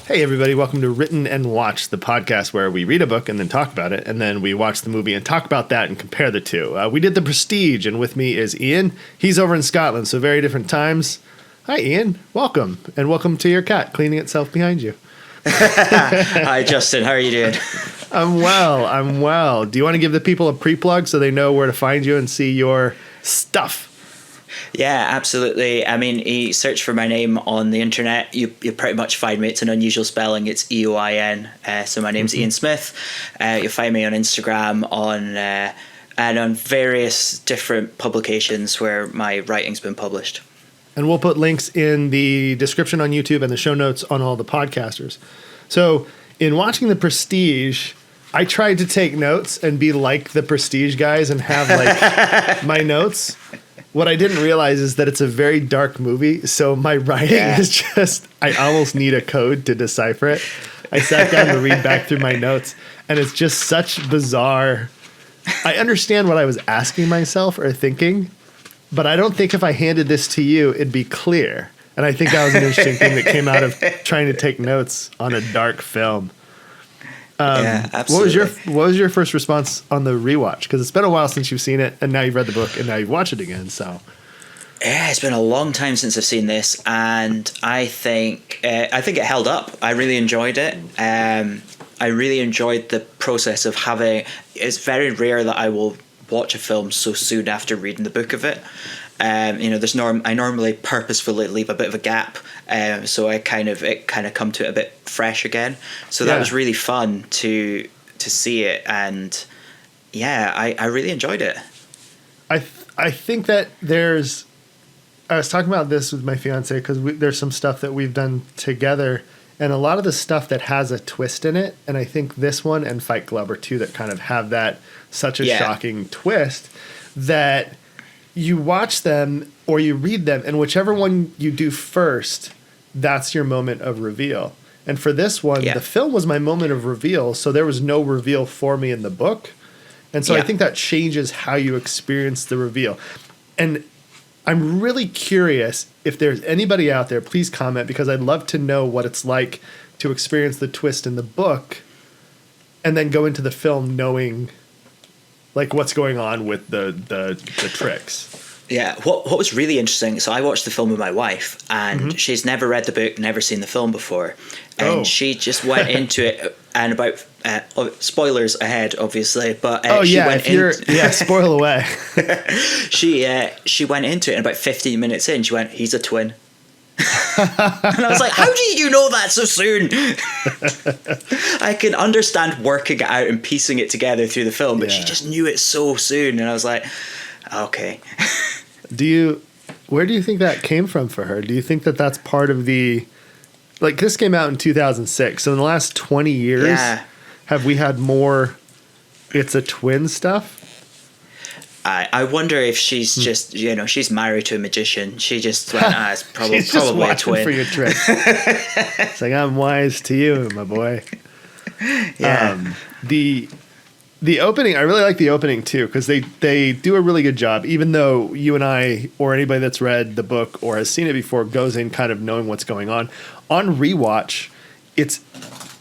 Hey everybody, welcome to Written and Watched, the podcast where we read a book and then talk about it, and then we watch the movie and talk about that and compare the two. We did The Prestige, and with me is Ian. He's over in Scotland, so very different times. Hi Ian, welcome, and welcome to your cat cleaning itself behind you. Hi Justin, how are you doing? I'm well. Do you want to give the people a pre-plug so they know where to find you and see your stuff? Yeah, absolutely. I mean, you search for my name on the internet, you pretty much find me. It's an unusual spelling. It's Eoin. So my name's Eoin Smith. You'll find me on Instagram and on various different publications where my writing's been published. And we'll put links in the description on YouTube and the show notes on all the podcasters. So in watching The Prestige, I tried to take notes and be like the Prestige guys and have like my notes. What I didn't realize is that it's a very dark movie, so my writing is just, I almost need a code to decipher it. I sat down to read back through my notes, and it's just such bizarre. I understand what I was asking myself or thinking, but I don't think if I handed this to you, it'd be clear. And I think that was an interesting thing that came out of trying to take notes on a dark film. Yeah, absolutely. What was your first response on the rewatch? Because it's been a while since you've seen it, and now you've read the book, and now you've watched it again. So, yeah, it's been a long time since I've seen this, and I think it held up. I really enjoyed it. I really enjoyed the process of having. It's very rare that I will watch a film so soon after reading the book of it. I normally purposefully leave a bit of a gap, so it kind of come to it a bit fresh again. So that was really fun to see it, and I really enjoyed it. I think that I was talking about this with my fiance because there's some stuff that we've done together, and a lot of the stuff that has a twist in it, and I think this one and Fight Club are two that kind of have that such a shocking twist that you watch them or you read them, and whichever one you do first, that's your moment of reveal. And for this one, the film was my moment of reveal, so there was no reveal for me in the book. And so I think that changes how you experience the reveal. And I'm really curious if there's anybody out there, please comment, because I'd love to know what it's like to experience the twist in the book and then go into the film knowing like what's going on with the tricks. Yeah, what was really interesting, so I watched the film with my wife, and she's never read the book, never seen the film before, and she just went into it, and about spoilers ahead, obvioly, but spoil away. She went into it, and about 15 minutes in, she went, "He's a twin." And I was like, how do you know that so soon? I can understand working it out and piecing it together through the film, but she just knew it so soon, and I was like, okay. Where do you think that came from for her? Do you think that that's part of the, like, this came out in 2006, so in the last 20 years, have we had more it's a twin stuff? I wonder if she's just, she's married to a magician. She just went, it's probably a twin. For your trick. It's like, I'm wise to you, my boy. Yeah. The opening, I really like the opening too, because they do a really good job, even though you and I, or anybody that's read the book or has seen it before, goes in kind of knowing what's going on. On rewatch, it's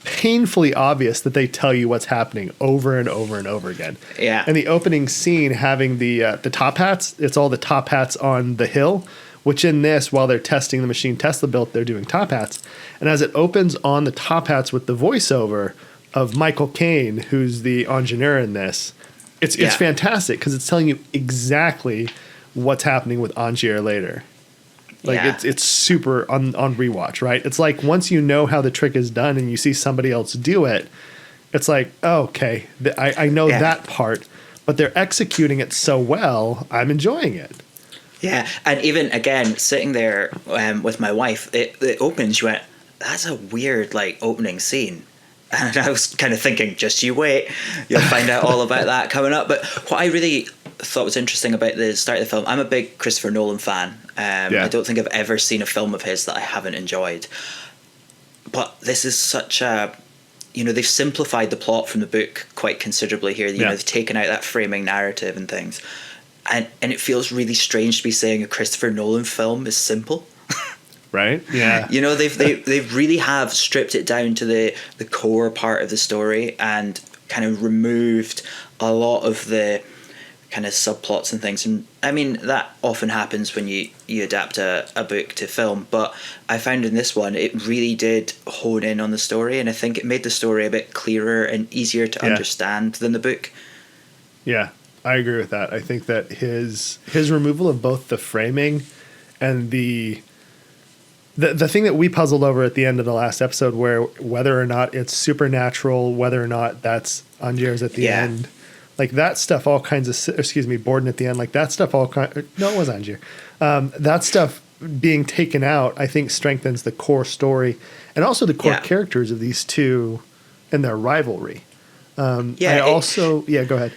painfully obvious that they tell you what's happening over and over and over again. Yeah. And the opening scene having the top hats, it's all the top hats on the hill, which in this, while they're testing the machine Tesla built, they're doing top hats. And as it opens on the top hats with the voiceover of Michael Caine, who's the Angier in this, it's fantastic because it's telling you exactly what's happening with Angier later. Like it's super on rewatch, right? It's like once you know how the trick is done and you see somebody else do it, it's like, oh, okay, I know that part, but they're executing it so well, I'm enjoying it. Yeah, and even, again, sitting there with my wife, it opens, you went, that's a weird, opening scene. And I was kind of thinking, just you wait, you'll find out all about that coming up. But what I really thought was interesting about the start of the film, I'm a big Christopher Nolan fan. I don't think I've ever seen a film of his that I haven't enjoyed. But this is such a... they've simplified the plot from the book quite considerably here. They've taken out that framing narrative and things. And it feels really strange to be saying a Christopher Nolan film is simple. right? Yeah. You know, they really have stripped it down to the core part of the story and kind of removed a lot of the kind of subplots and things. And I mean, that often happens when you adapt a book to film, but I found in this one it really did hone in on the story, and I think it made the story a bit clearer and easier to understand than the book. Yeah, I agree with that. I think that his removal of both the framing and the thing that we puzzled over at the end of the last episode, where whether or not it's supernatural, whether or not that's Angier's at the end, like that stuff, all kinds of, Borden at the end, like that stuff, no, it was Angier. That stuff being taken out, I think strengthens the core story and also the core characters of these two and their rivalry. Go ahead.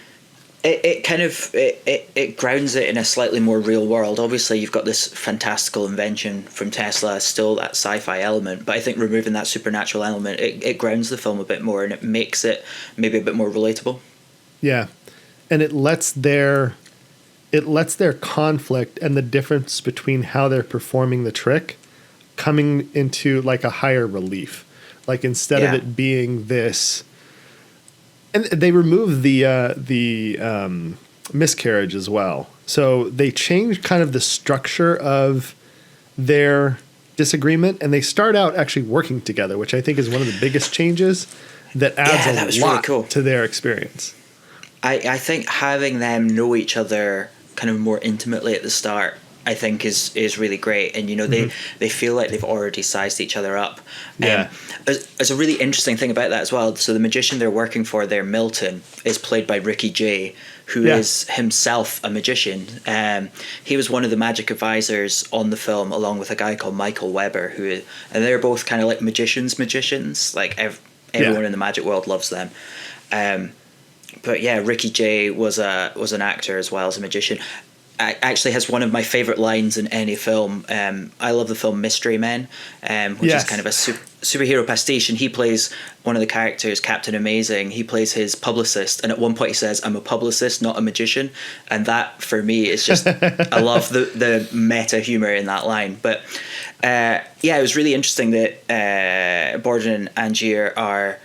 It kind of it grounds it in a slightly more real world. Obviously, you've got this fantastical invention from Tesla, still that sci-fi element, but I think removing that supernatural element, it grounds the film a bit more, and it makes it maybe a bit more relatable. Yeah, and it lets their conflict and the difference between how they're performing the trick coming into like a higher relief. Like instead of it being this. And they remove the miscarriage as well. So they change kind of the structure of their disagreement, and they start out actually working together, which I think is one of the biggest changes that adds a lot really cool to their experience. I think having them know each other kind of more intimately at the start, I think is really great, and you know they feel like they've already sized each other up. There's a really interesting thing about that as well. So the magician they're working for there, Milton, is played by Ricky Jay, who is himself a magician. He was one of the magic advisors on the film, along with a guy called Michael Weber, and they're both kind of like magicians. Like everyone in the magic world loves them. But yeah, Ricky Jay was an actor as well as a magician. Actually has one of my favorite lines in any film. I love the film Mystery Men, which is kind of a superhero pastiche, and he plays one of the characters, Captain Amazing. He plays his publicist, and at one point he says, "I'm a publicist, not a magician," and that for me is just I love the meta humor in that line. But it was really interesting that Borden and Angier are,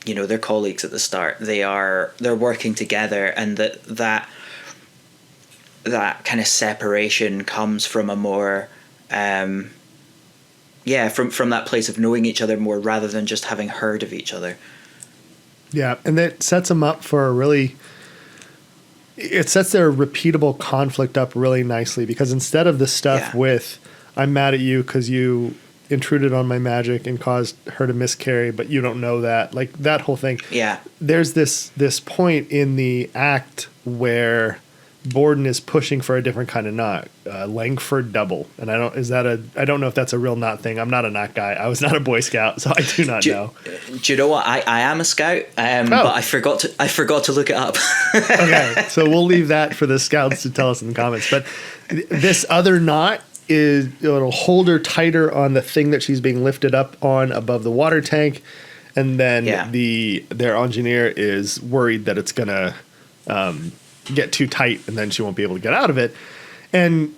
you know, they're colleagues at the start. They're working together, and that kind of separation comes from a more from that place of knowing each other more rather than just having heard of each other. Yeah, and that sets them up for it sets their repeatable conflict up really nicely, because instead of the stuff with I'm mad at you because you intruded on my magic and caused her to miscarry, but you don't know that, like that whole thing. Yeah. There's this point in the act where Borden is pushing for a different kind of knot, Langford double, and I don't know if that's a real knot thing. I'm not a knot guy. I was not a Boy Scout, so I do not know. Do you know what? I am a Scout, but I forgot to look it up. Okay, so we'll leave that for the Scouts to tell us in the comments. But this other knot it'll hold her tighter on the thing that she's being lifted up on above the water tank, and then their engineer is worried that it's gonna get too tight and then she won't be able to get out of it, and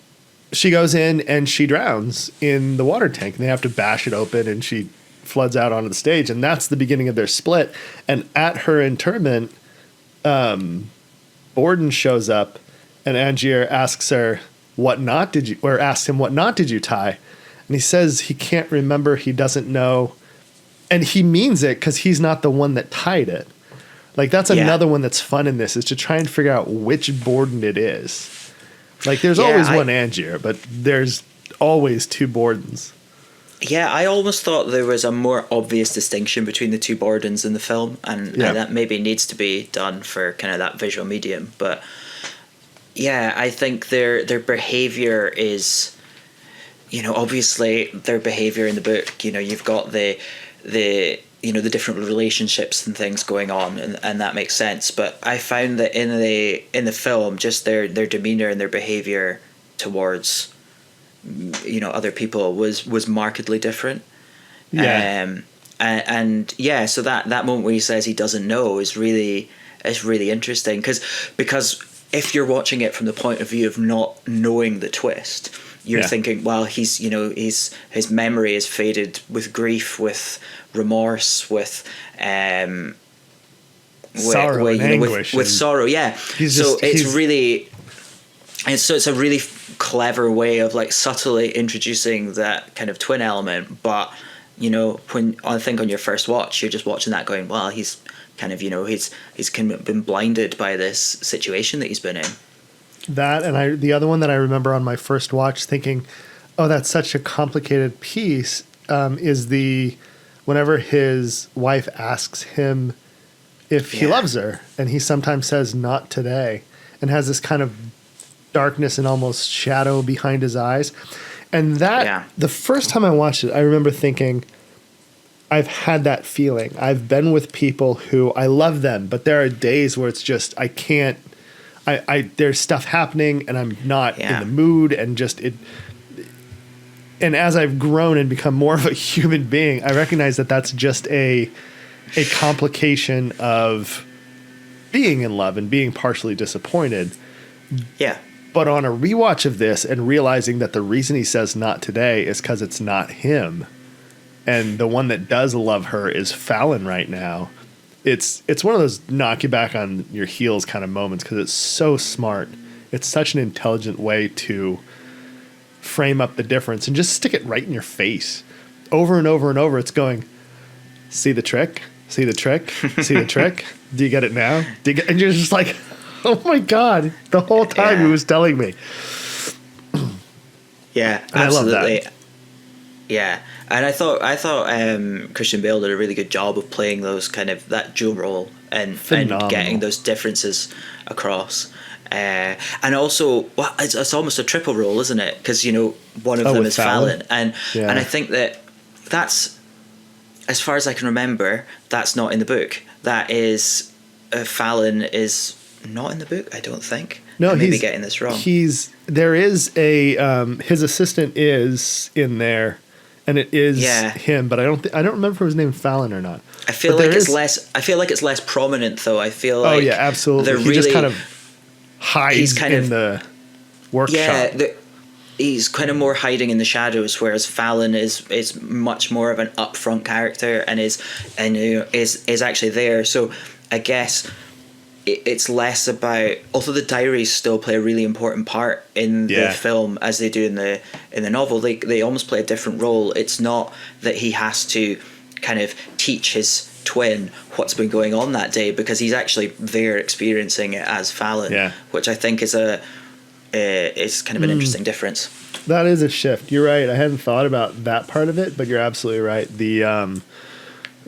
she goes in and she drowns in the water tank, and they have to bash it open, and she floods out onto the stage, and that's the beginning of their split. And at her interment, Borden shows up, and Angier asks him, what knot did you tie? And he says he can't remember, he doesn't know, and he means it because he's not the one that tied it. Like, that's another one that's fun in this, is to try and figure out which Borden it is. Like, there's always one Angier, but there's always two Bordens. Yeah, I almost thought there was a more obvious distinction between the two Bordens in the film, and that maybe needs to be done for kind of that visual medium. But yeah, I think their behavior is, you know, obviously their behavior in the book, you know, you've got the you know, the different relationships and things going on, and that makes sense. But I found that in the film, just their demeanor and their behavior towards, you know, other people was markedly different. Yeah. So that moment where he says he doesn't know is really interesting, because if you're watching it from the point of view of not knowing the twist, you're Yeah. thinking, well, his memory is faded with grief, with remorse, with Sorrow and anguish with and sorrow. Yeah. he's So just- it's he's- really, it's a really clever way of like subtly introducing that kind of twin element. But when I think on your first watch, you're just watching that going, well, he's kind of he's kind of been blinded by this situation that he's been in. That, and the other one that I remember on my first watch thinking, oh, that's such a complicated piece, is whenever his wife asks him if he loves her, and he sometimes says, not today, and has this kind of darkness and almost shadow behind his eyes. And that, the first time I watched it, I remember thinking, I've had that feeling. I've been with people who I love them, but there are days where it's just, I can't, there's stuff happening and I'm not in the mood, and just it. And as I've grown and become more of a human being, I recognize that that's just a complication of being in love and being partially disappointed. Yeah. But on a rewatch of this and realizing that the reason he says not today is because it's not him, and the one that does love her is Fallon right now, it's one of those knock you back on your heels kind of moments, because it's so smart. It's such an intelligent way to frame up the difference and just stick it right in your face over and over and over. It's going, see the trick? See the trick? See the trick? Do you get it now? And you're just like, oh my God, the whole time he was telling me. Yeah, and absolutely. I love that. Yeah. And I thought Christian Bale did a really good job of playing those kind of that dual role and getting those differences across. And also, well, it's almost a triple role, isn't it? Because one of them is Fallon, and I think that's, as far as I can remember, that's not in the book. That is, Fallon is not in the book, I don't think. No, I may be getting this wrong. There is his assistant is in there, and it is him, but I don't remember if it was named Fallon or not. I feel like it's less prominent though. I feel like, oh yeah, absolutely. He just kind of hides in the workshop. Yeah, he's kind of more hiding in the shadows, whereas Fallon is much more of an upfront character and is actually there. So I guess it's less about, although the diaries still play a really important part in the film as they do in the novel, they almost play a different role. It's not that he has to kind of teach his twin what's been going on that day, because he's actually there experiencing it as Fallon, which I think is kind of an interesting difference. That is a shift. You're right. I hadn't thought about that part of it, but you're absolutely right.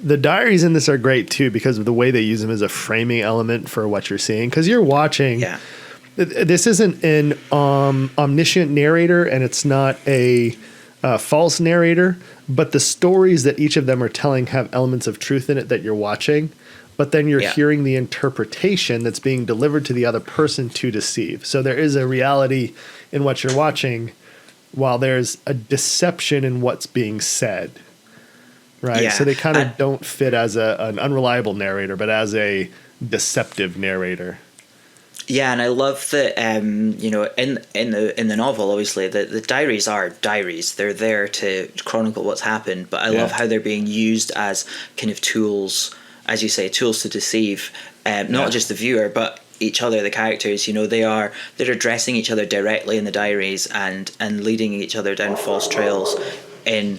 The diaries in this are great too, because of the way they use them as a framing element for what you're seeing. Because you're watching. Yeah. This isn't an omniscient narrator, and it's not a false narrator, but the stories that each of them are telling have elements of truth in it that you're watching. But then you're hearing the interpretation that's being delivered to the other person to deceive. So there is a reality in what you're watching, while there's a deception in what's being said. Right. Yeah. So they kind of don't fit as an unreliable narrator, but as a deceptive narrator. Yeah, and I love that in the novel, obviously the diaries are diaries. They're there to chronicle what's happened, but I love how they're being used as kind of tools, as you say, tools to deceive not just the viewer, but each other, the characters. They're addressing each other directly in the diaries and leading each other down false trails in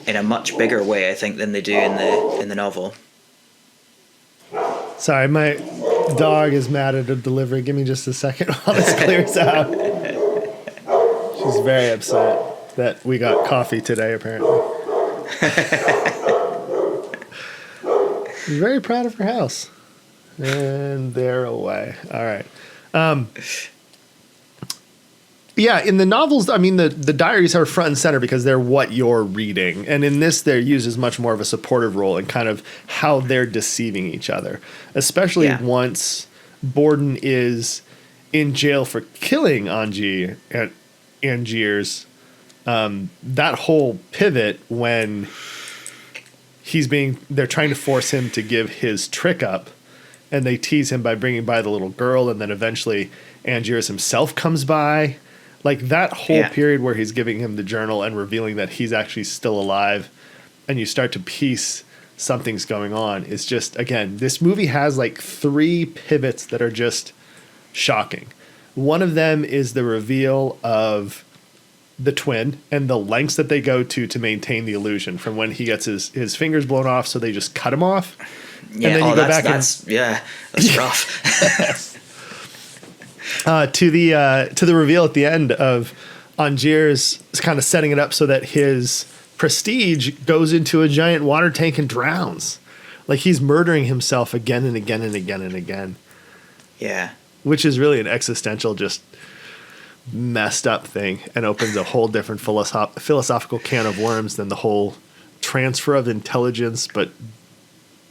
a much bigger way, I think, than they do in the novel. Sorry, my dog is mad at a delivery. Give me just a second while this clears out. She's very upset that we got coffee today, apparently. She's very proud of her house. And they're away. All right. Yeah, in the novels, I mean, the diaries are front and center because they're what you're reading. And in this, they're used as much more of a supportive role in kind of how they're deceiving each other. Especially once Borden is in jail for killing Angiers. That whole pivot when they're trying to force him to give his trick up, and they tease him by bringing by the little girl, and then eventually Angiers himself comes by. Like that whole Yeah. period where he's giving him the journal and revealing that he's actually still alive, and you start to piece something's going on, is just, again, this movie has like 3 pivots that are just shocking. One of them is the reveal of the twin and the lengths that they go to maintain the illusion, from when he gets his fingers blown off, so they just cut him off. Yeah, and then you go back that's rough. To the reveal at the end of Angier's kind of setting it up so that his prestige goes into a giant water tank and drowns. Like he's murdering himself again and again and again and again. Yeah. Which is really an existential, just messed up thing, and opens a whole different philosophical can of worms than the whole transfer of intelligence but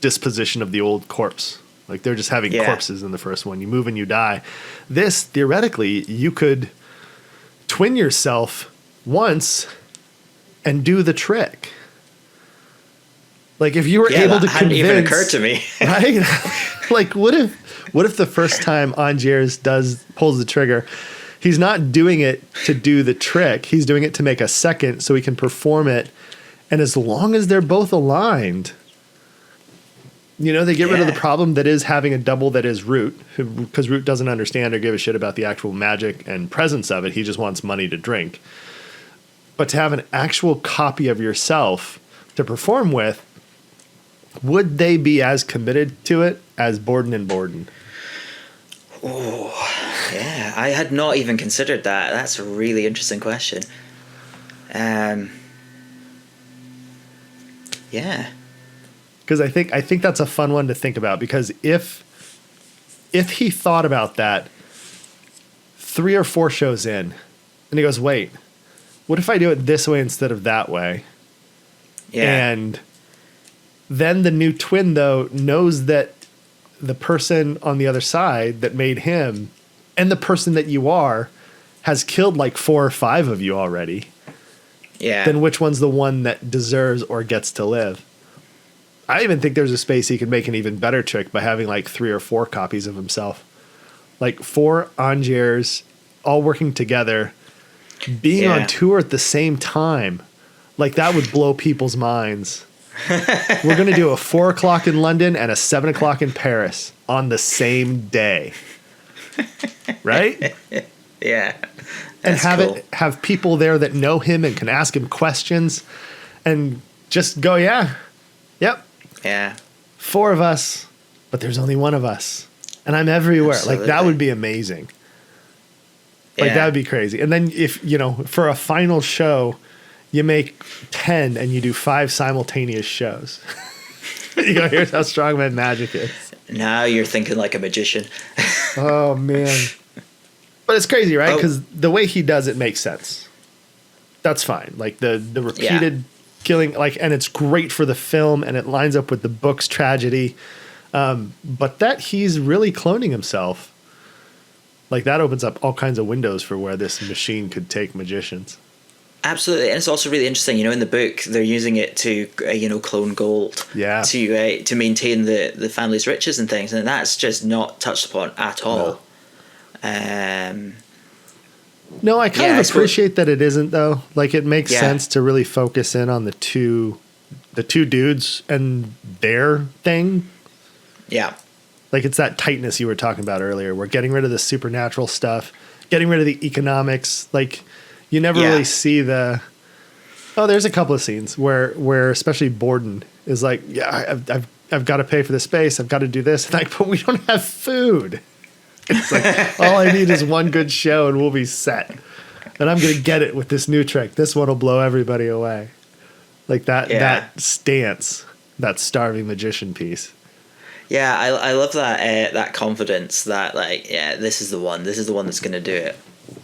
disposition of the old corpse. Like they're just having corpses in the first one. You move and you die. This, theoretically, you could twin yourself once and do the trick. Like if you were able to hadn't convince, even occurred to me. right? Like what if the first time Angier pulls the trigger, he's not doing it to do the trick. He's doing it to make a second so he can perform it. And as long as they're both aligned, you know, they get rid of the problem that is having a double that is Root, because Root doesn't understand or give a shit about the actual magic and presence of it. He just wants money to drink. But to have an actual copy of yourself to perform with, would they be as committed to it as Borden and Borden? Oh, yeah. I had not even considered that. That's a really interesting question. Yeah. Because I think that's a fun one to think about, because if he thought about that 3 or 4 shows in and he goes, wait, what if I do it this way instead of that way? Yeah. And then the new twin, though, knows that the person on the other side that made him and the person that you are has killed like 4 or 5 of you already. Yeah. Then which one's the one that deserves or gets to live? I even think there's a space he could make an even better trick by having like 3 or 4 copies of himself. Like 4 Angiers all working together, being on tour at the same time. Like that would blow people's minds. We're going to do a 4 o'clock in London and a 7 o'clock in Paris on the same day. Right? Yeah. And have people there that know him and can ask him questions and just go, yep. Yeah. 4 of us, but there's only 1 of us. And I'm everywhere. Absolutely. Like that would be amazing. Like that would be crazy. And then if, you know, for a final show, you make 10 and you do 5 simultaneous shows. You go, here's how strong my magic is. Now you're thinking like a magician. Oh, man. But it's crazy, right? Because the way he does it makes sense. That's fine. Like the repeated killing, like, and it's great for the film and it lines up with the book's tragedy. But that he's really cloning himself, like that opens up all kinds of windows for where this machine could take magicians. Absolutely, and it's also really interesting. You know, in the book, they're using it to, clone gold. Yeah. To maintain the family's riches and things, and that's just not touched upon at all. No, I kind of appreciate that it isn't, though. Like, it makes sense to really focus in on the two dudes and their thing. Yeah. Like, it's that tightness you were talking about earlier. We're getting rid of the supernatural stuff, getting rid of the economics. Like, you never really see the... Oh, there's a couple of scenes where especially Borden is like, yeah, I've got to pay for the space. I've got to do this. Like, but we don't have food. It's like, all I need is one good show and we'll be set. And I'm going to get it with this new trick. This one will blow everybody away. Like that stance, that starving magician piece. Yeah, I love that that confidence that, like, this is the one that's going to do it.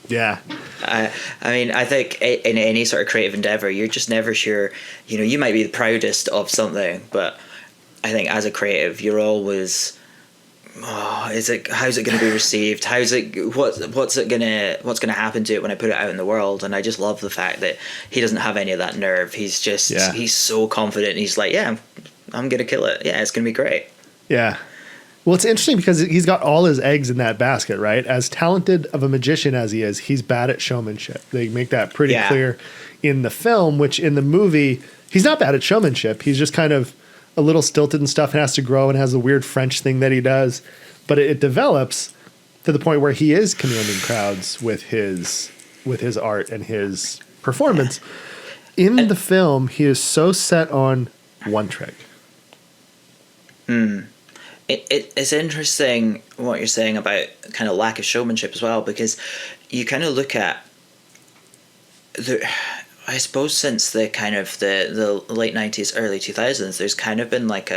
Yeah. I mean, I think in any sort of creative endeavor, you're just never sure. You know, you might be the proudest of something, but I think as a creative, you're always, how's it going to be received? What's going to happen to it when I put it out in the world? And I just love the fact that he doesn't have any of that nerve. He's just he's so confident. He's like, I'm going to kill it. Yeah, it's going to be great. Yeah. Well, it's interesting because he's got all his eggs in that basket, right? As talented of a magician as he is, he's bad at showmanship. They make that pretty clear in the film, which in the movie, he's not bad at showmanship. He's just kind of a little stilted and stuff and has to grow and has a weird French thing that he does. But it develops to the point where he is commanding crowds with his art and his performance. In the film, he is so set on one trick. It's interesting what you're saying about kind of lack of showmanship as well, because you kind of look at I suppose since the kind of the late 90s, early 2000s, there's kind of been like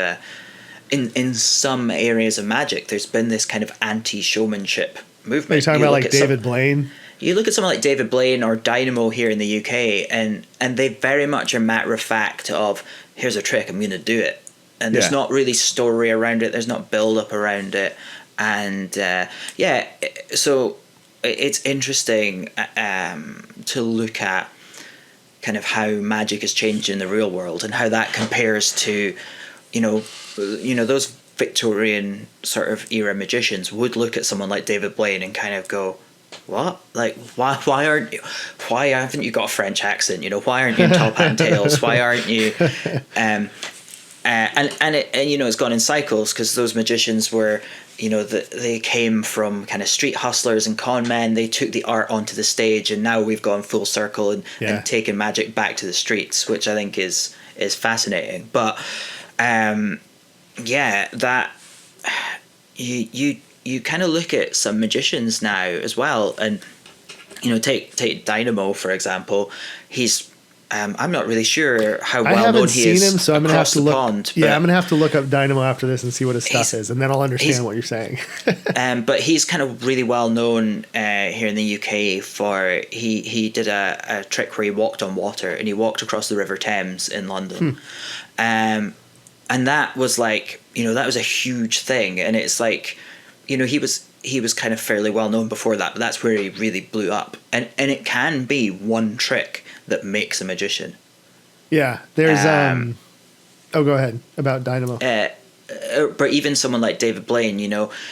in some areas of magic, there's been this kind of anti-showmanship movement. Are you talking about like David Blaine? You look at someone like David Blaine or Dynamo here in the UK, and they very much are matter of fact of, here's a trick, I'm going to do it. And there's not really story around it. There's not build up around it. And so it's interesting to look at kind of how magic has changed in the real world and how that compares to, those Victorian sort of era magicians would look at someone like David Blaine and kind of go, what? Like, why haven't you got a French accent? Why aren't you in top hat and tails? Why aren't you? And it's gone in cycles, because those magicians were, they came from kind of street hustlers and con men. They took the art onto the stage, and now we've gone full circle and taken magic back to the streets, which I think is fascinating. But that you kind of look at some magicians now as well, and take Dynamo for example. He's I'm not really sure how well known he is. I haven't seen him, so I'm gonna have to look. I'm gonna have to look up Dynamo after this and see what his stuff is, and then I'll understand what you're saying. But he's kind of really well known here in the UK for he did a trick where he walked on water, and he walked across the River Thames in London, and that was like that was a huge thing, and it's like he was kind of fairly well known before that, but that's where he really blew up, and it can be one trick that makes a magician. Yeah, there's go ahead about Dynamo. But even someone like David Blaine,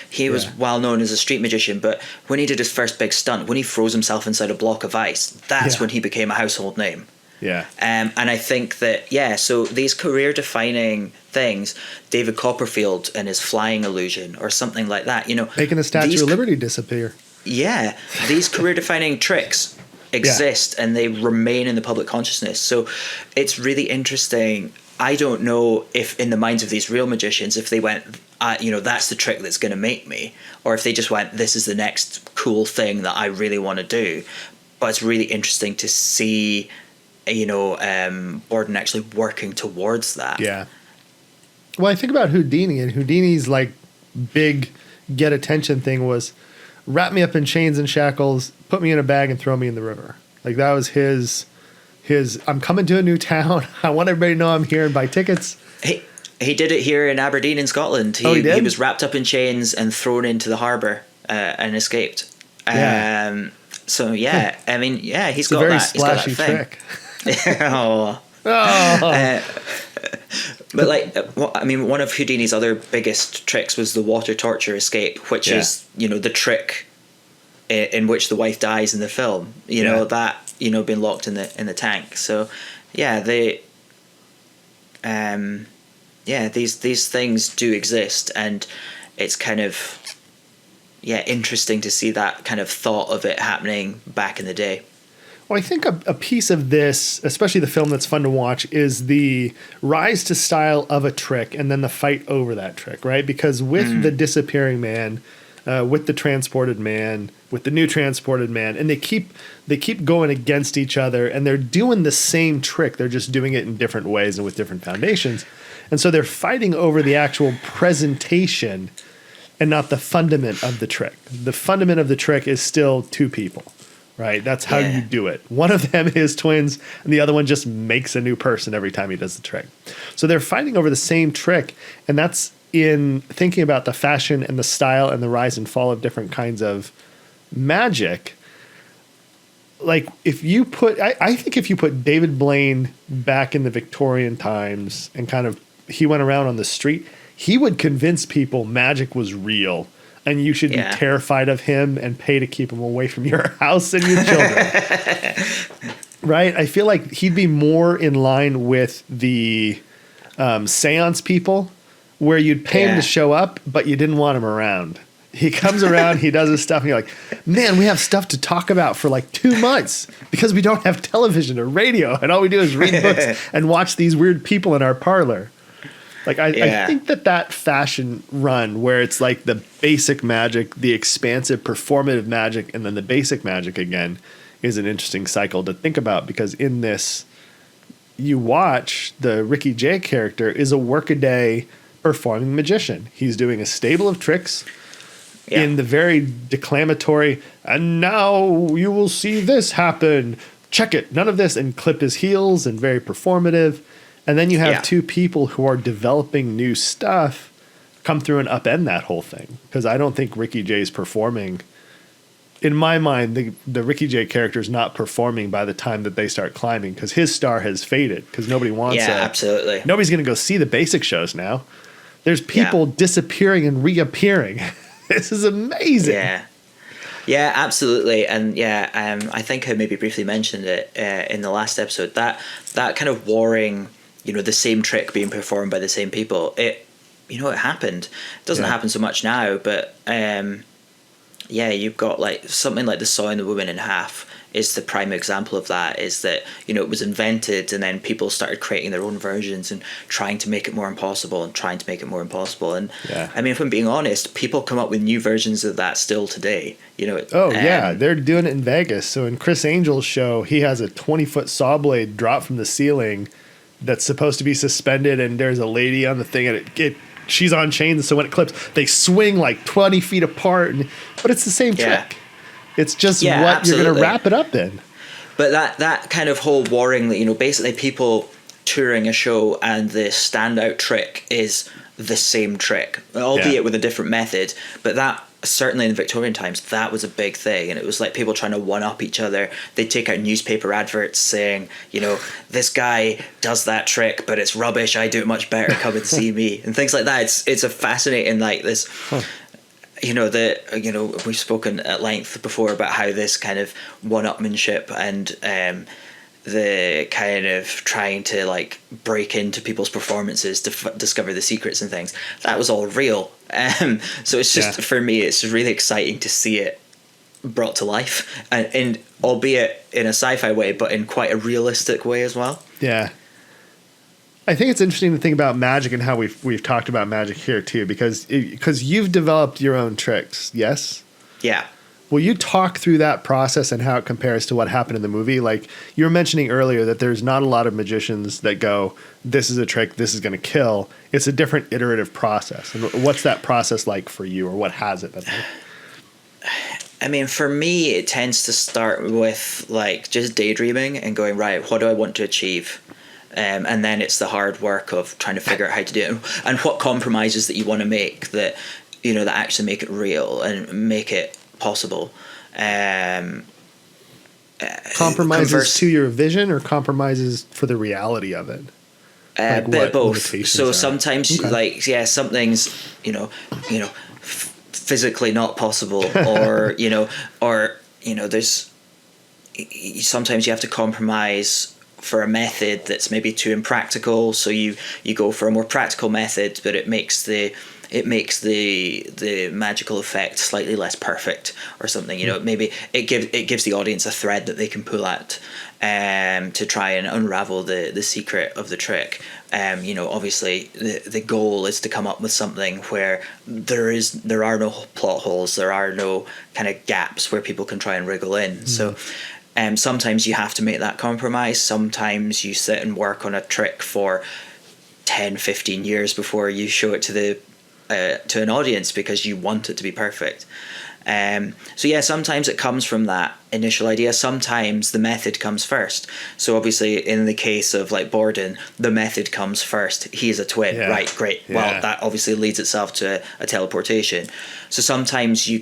he was well known as a street magician, but when he did his first big stunt, when he froze himself inside a block of ice, that's when he became a household name. Yeah. And I think that, so these career-defining things, David Copperfield and his flying illusion or something like that, making the Statue of Liberty disappear. Yeah, these career-defining tricks exist and they remain in the public consciousness. So it's really interesting. I don't know if in the minds of these real magicians, if they went, that's the trick that's going to make me, or if they just went, this is the next cool thing that I really want to do. But it's really interesting to see, Borden actually working towards that. Yeah. Well, I think about Houdini, and Houdini's like big get attention thing was wrap me up in chains and shackles, put me in a bag and throw me in the river. Like that was his I'm coming to a new town. I want everybody to know I'm here and buy tickets. He did it here in Aberdeen in Scotland. He was wrapped up in chains and thrown into the harbour and escaped. Yeah. I mean, he's got that. It's a very splashy trick. But one of Houdini's other biggest tricks was the water torture escape, which is the trick in which the wife dies in the film. That being locked in the tank. So these things do exist, and it's kind of interesting to see that kind of thought of it happening back in the day. Well, I think a piece of this, especially the film that's fun to watch, is the rise to style of a trick and then the fight over that trick, right? Because with the disappearing man, with the transported man, with the new transported man, and they keep going against each other, and they're doing the same trick. They're just doing it in different ways and with different foundations. And so they're fighting over the actual presentation and not the fundament of the trick. The fundament of the trick is still two people. Right, that's how you do it. One of them is twins, and the other one just makes a new person every time he does the trick. So they're fighting over the same trick, and that's in thinking about the fashion and the style and the rise and fall of different kinds of magic. Like if you put, I think if you put David Blaine back in the Victorian times and kind of he went around on the street, he would convince people magic was real and you should be terrified of him and pay to keep him away from your house and your children. Right? I feel like he'd be more in line with the seance people where you'd pay him to show up, but you didn't want him around. He comes around, he does his stuff, and you're like, man, we have stuff to talk about for like 2 months because we don't have television or radio, and all we do is read books and watch these weird people in our parlor. Like, I think that fashion run where it's like the basic magic, the expansive performative magic, and then the basic magic again is an interesting cycle to think about, because in this, you watch the Ricky Jay character is a workaday performing magician. He's doing a stable of tricks in the very declamatory, and now you will see this happen. Check it. None of this, and clip his heels, and very performative. And then you have two people who are developing new stuff come through and upend that whole thing. Because I don't think Ricky Jay's performing. In my mind, the Ricky Jay character is not performing by the time that they start climbing, because his star has faded, because nobody wants it. Absolutely. Nobody's going to go see the basic shows now. There's people disappearing and reappearing. This is amazing. Yeah, absolutely. And I think I maybe briefly mentioned it in the last episode, that kind of warring, the same trick being performed by the same people. It happened. It doesn't happen so much now, but you've got like something like the Sawing the Woman in Half is the prime example of that. Is that it was invented, and then people started creating their own versions and trying to make it more impossible. And I mean, if I'm being honest, people come up with new versions of that still today. They're doing it in Vegas. So in Chris Angel's show, he has a 20-foot saw blade drop from the ceiling that's supposed to be suspended, and there's a lady on the thing, and she's on chains, so when it clips, they swing like 20 feet apart. But it's the same trick. It's just what absolutely. You're going to wrap it up in. But that kind of whole warring, basically people touring a show and the standout trick is the same trick, albeit with a different method. But that, certainly in Victorian times, that was a big thing. And it was like people trying to one-up each other. They'd take out newspaper adverts saying, this guy does that trick, but it's rubbish. I do it much better. Come and see me. And things like that. It's a fascinating, like this... we've spoken at length before about how this kind of one-upmanship and the kind of trying to like break into people's performances to discover the secrets and things, that was all real. So it's just, for me, it's really exciting to see it brought to life, and albeit in a sci-fi way, but in quite a realistic way as well. Yeah. I think it's interesting to think about magic and how we've talked about magic here too, because you've developed your own tricks, yes? Yeah. Will you talk through that process and how it compares to what happened in the movie? Like you were mentioning earlier that there's not a lot of magicians that go, this is a trick, this is going to kill. It's a different iterative process. And what's that process like for you, or what has it been like? I mean, for me, it tends to start with like just daydreaming and going, right, what do I want to achieve? And then it's the hard work of trying to figure out how to do it, and what compromises that you want to make that actually make it real and make it possible. Compromises to your vision, or compromises for the reality of it? Like bit of both. So sometimes something's physically not possible, or there's sometimes you have to compromise for a method that's maybe too impractical, so you go for a more practical method, but it makes the magical effect slightly less perfect or something. Maybe it gives the audience a thread that they can pull at to try and unravel the secret of the trick. Obviously the goal is to come up with something where there are no plot holes, there are no kind of gaps where people can try and wriggle in. So sometimes you have to make that compromise. Sometimes you sit and work on a trick for 10-15 years before you show it to an audience, because you want it to be perfect. Sometimes it comes from that initial idea. Sometimes the method comes first. So obviously in the case of like Borden, the method comes first. He is a twin, right? Great. Yeah. Well, that obviously leads itself to a teleportation. So sometimes you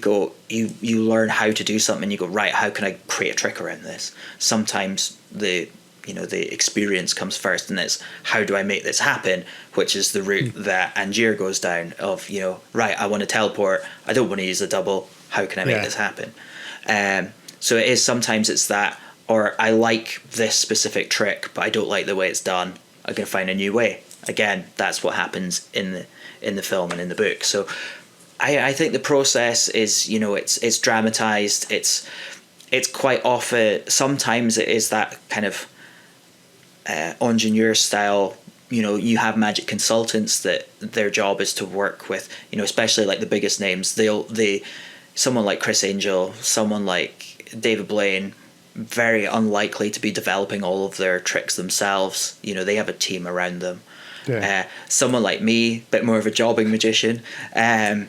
learn how to do something and you go, right, how can I create a trick around this? Sometimes the the experience comes first, and it's how do I make this happen, which is the route that Angier goes down of, right, I want to teleport, I don't want to use a double, how can I make this happen? So it is, sometimes it's that, or I like this specific trick, but I don't like the way it's done, I'm going to find a new way. Again, that's what happens in the film and in the book. So I think the process is, it's dramatized, it's quite often, sometimes it is that kind of ingenieur style. You have magic consultants that their job is to work with, especially like the biggest names. Someone like Chris Angel, someone like David Blaine, very unlikely to be developing all of their tricks themselves. They have a team around them. Yeah. Someone like me, a bit more of a jobbing magician, I'm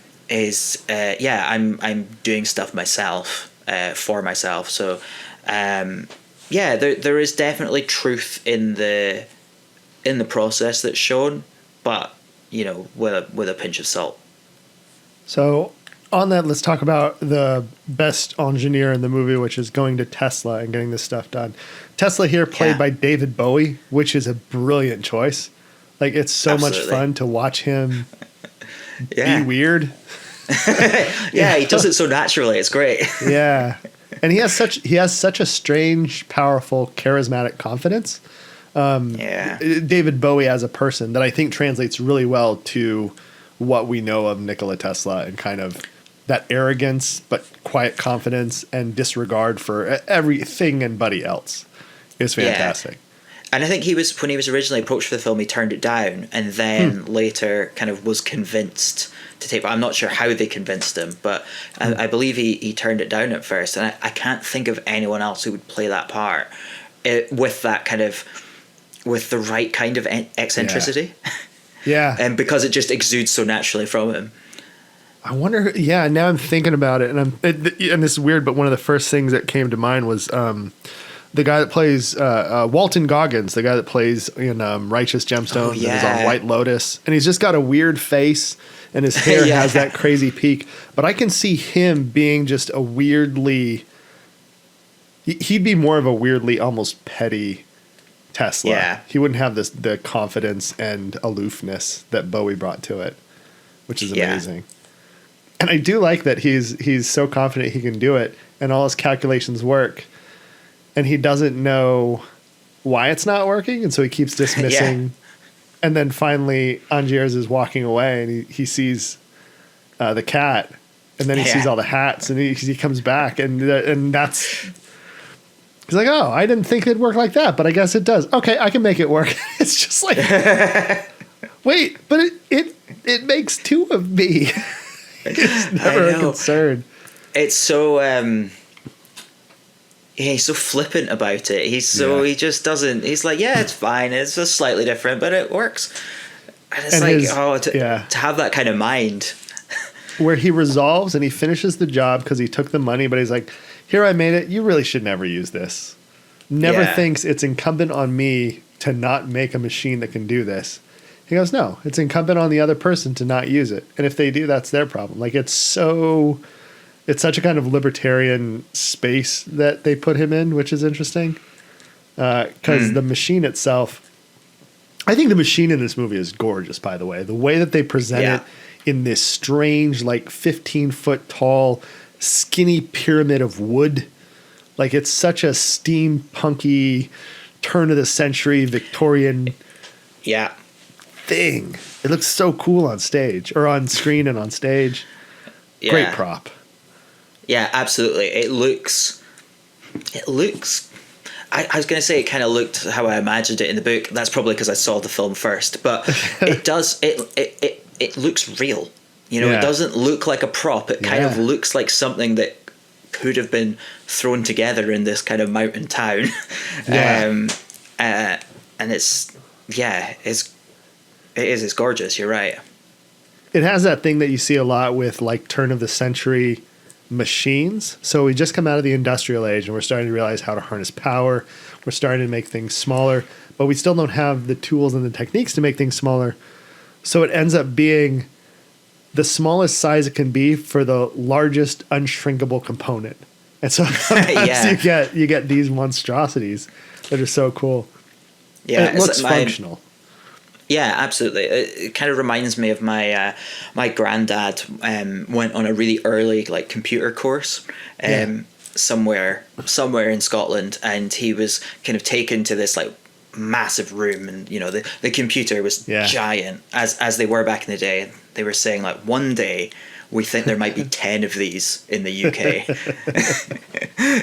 doing stuff myself, for myself. So there is definitely truth in the process that's shown, but with a pinch of salt. So on that, let's talk about the best engineer in the movie, which is going to Tesla and getting this stuff done. Tesla here played by David Bowie, which is a brilliant choice. Like, it's so much fun to watch him be weird. He does it so naturally. It's great. Yeah. And he has such a strange, powerful, charismatic confidence. David Bowie as a person that I think translates really well to what we know of Nikola Tesla, and kind of that arrogance, but quiet confidence and disregard for everything and buddy else is fantastic. And I think when he was originally approached for the film, he turned it down, and then later kind of was convinced to take. I'm not sure how they convinced him, but I believe he turned it down at first. And I can't think of anyone else who would play that part with the right kind of eccentricity. Yeah. And because it just exudes so naturally from him. I wonder. Yeah. Now I'm thinking about it, and and this is weird, but one of the first things that came to mind was the guy that plays Walton Goggins, the guy that plays in Righteous Gemstones and is on White Lotus. And he's just got a weird face, and his hair has that crazy peak. But I can see him being just a weirdly... He'd be more of a weirdly almost petty Tesla. Yeah. He wouldn't have the confidence and aloofness that Bowie brought to it, which is amazing. And I do like that he's so confident he can do it, and all his calculations work. And he doesn't know why it's not working, and so he keeps dismissing. And then finally, Angiers is walking away, and he sees the cat, and then he sees all the hats, and he comes back, and that's... He's like, oh, I didn't think it'd work like that, but I guess it does. Okay, I can make it work. It's just like, wait, but it makes two of me. It's never a concern. It's so... he's so flippant about it. He just doesn't. He's like, it's fine. It's just slightly different, but it works. And it's to have that kind of mind, where he resolves and he finishes the job because he took the money, but he's like, "Here, I made it. You really should never use this." Never thinks it's incumbent on me to not make a machine that can do this. He goes, "No, it's incumbent on the other person to not use it, and if they do, that's their problem." Like, it's such a kind of libertarian space that they put him in, which is interesting. Because the machine itself, I think the machine in this movie is gorgeous, by the way. The way that they present it in this strange, like 15-foot tall, skinny pyramid of wood. Like, it's such a steampunky, turn-of-the-century Victorian thing. It looks so cool on stage, or on screen and on stage. Yeah. Great prop. Yeah, absolutely. It looks. I was going to say it kind of looked how I imagined it in the book. That's probably because I saw the film first, but it does. It looks real. It doesn't look like a prop. It kind of looks like something that could have been thrown together in this kind of mountain town. And it's gorgeous. You're right. It has that thing that you see a lot with like turn of the century machines. So we just come out of the industrial age and we're starting to realize how to harness power. We're starting to make things smaller, but we still don't have the tools and the techniques to make things smaller. So it ends up being the smallest size it can be for the largest unshrinkable component. And so sometimes you get these monstrosities that are so cool. Yeah, and it looks functional. Yeah, absolutely. It kind of reminds me of my my granddad went on a really early like computer course somewhere in Scotland, and he was kind of taken to this like massive room, and you know the computer was giant as they were back in the day. They were saying like one day we think there might be 10 of these in the UK.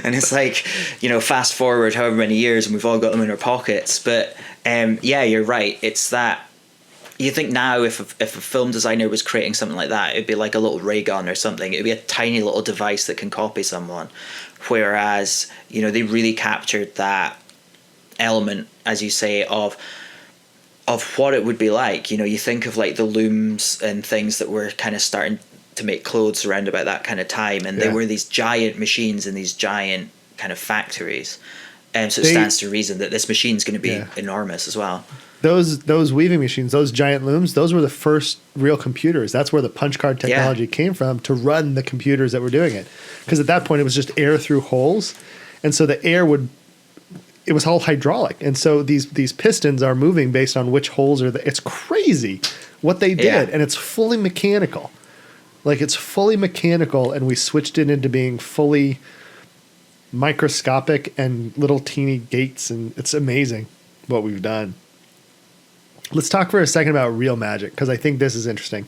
And it's like, you know, fast forward however many years and we've all got them in our pockets. But yeah, you're right. It's that you think now if a film designer was creating something like that, it'd be like a little ray gun or something. It'd be a tiny little device that can copy someone. Whereas, you know, they really captured that element, as you say, of what it would be like. You know, you think of like the looms and things that were kind of starting to make clothes around about that kind of time, and they were these giant machines in these giant kind of factories. So it stands to reason that this machine's going to be enormous as well. Those weaving machines, those giant looms, those were the first real computers. That's where the punch card technology came from to run the computers that were doing it. Because at that point it was just air through holes, and so the air it was all hydraulic, and so these pistons are moving based on which holes are. It's crazy what they did, and it's fully mechanical. Like it's fully mechanical, and we switched it into being fully microscopic and little teeny gates, and it's amazing what we've done. Let's talk for a second about real magic, because I think this is interesting.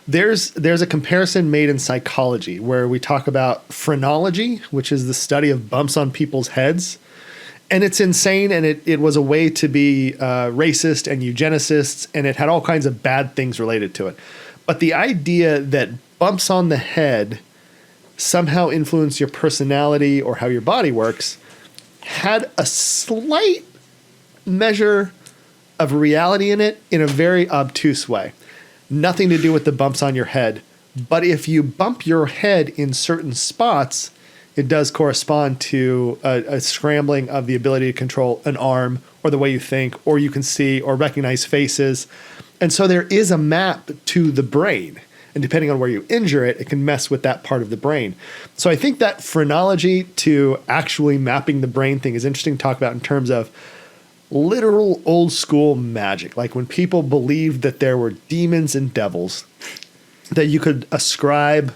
There's a comparison made in psychology where we talk about phrenology, which is the study of bumps on people's heads. And it's insane, and it was a way to be racist and eugenicists, and it had all kinds of bad things related to it. But the idea that bumps on the head somehow influence your personality or how your body works had a slight measure of reality in it in a very obtuse way. Nothing to do with the bumps on your head. But if you bump your head in certain spots, it does correspond to a scrambling of the ability to control an arm or the way you think, or you can see or recognize faces. And so there is a map to the brain. And depending on where you injure it, it can mess with that part of the brain. So I think that phrenology to actually mapping the brain thing is interesting to talk about in terms of literal old school magic. Like when people believed that there were demons and devils, that you could ascribe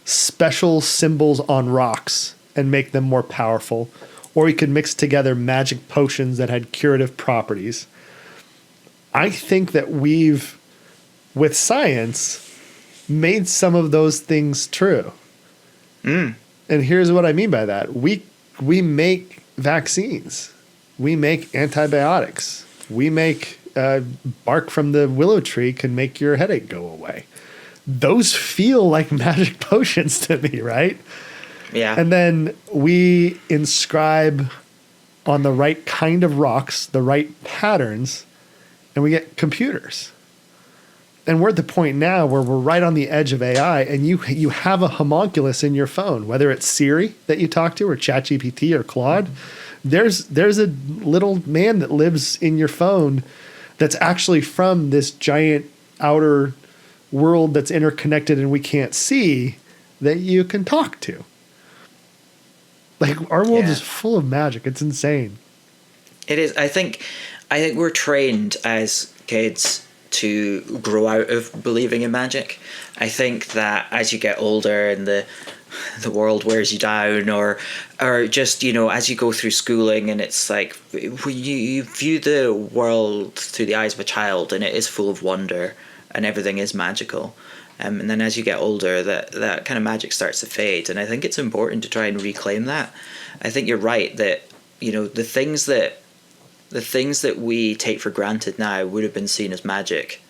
special symbols on rocks and make them more powerful, or you could mix together magic potions that had curative properties. I think that we've, with science, made some of those things true. And here's what I mean by that. We make vaccines. We make antibiotics. We make bark from the willow tree can make your headache go away. Those feel like magic potions to me, right? Yeah. And then we inscribe on the right kind of rocks, the right patterns, and we get computers. And we're at the point now where we're right on the edge of AI, and you have a homunculus in your phone, whether it's Siri that you talk to or ChatGPT or Claude. There's a little man that lives in your phone that's actually from this giant outer world that's interconnected and we can't see, that you can talk to. Like our world is full of magic. It's insane. It is. I think we're trained as kids to grow out of believing in magic. I think that as you get older and the world wears you down, or just, you know, as you go through schooling, and it's like you view the world through the eyes of a child, and it is full of wonder and everything is magical. And then as you get older, that kind of magic starts to fade. And I think it's important to try and reclaim that. I think you're right that, you know, the things that we take for granted now would have been seen as magic,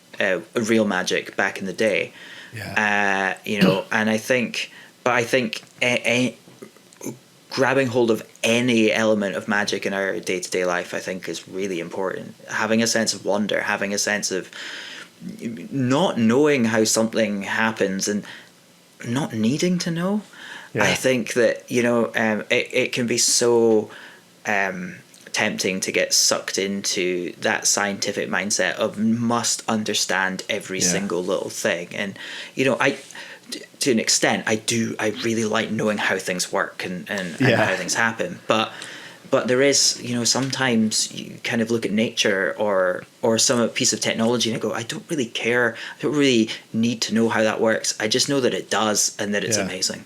real magic back in the day. Yeah. You know, and I think grabbing hold of any element of magic in our day-to-day life, I think, is really important. Having a sense of wonder, having a sense of not knowing how something happens and not needing to know. Yeah. I think that, you know, it can be so tempting to get sucked into that scientific mindset of must understand every single little thing. And, you know, to an extent, I really like knowing how things work and how things happen. But there is, sometimes you kind of look at nature or some piece of technology and I go, I don't really care. I don't really need to know how that works. I just know that it does and that it's amazing.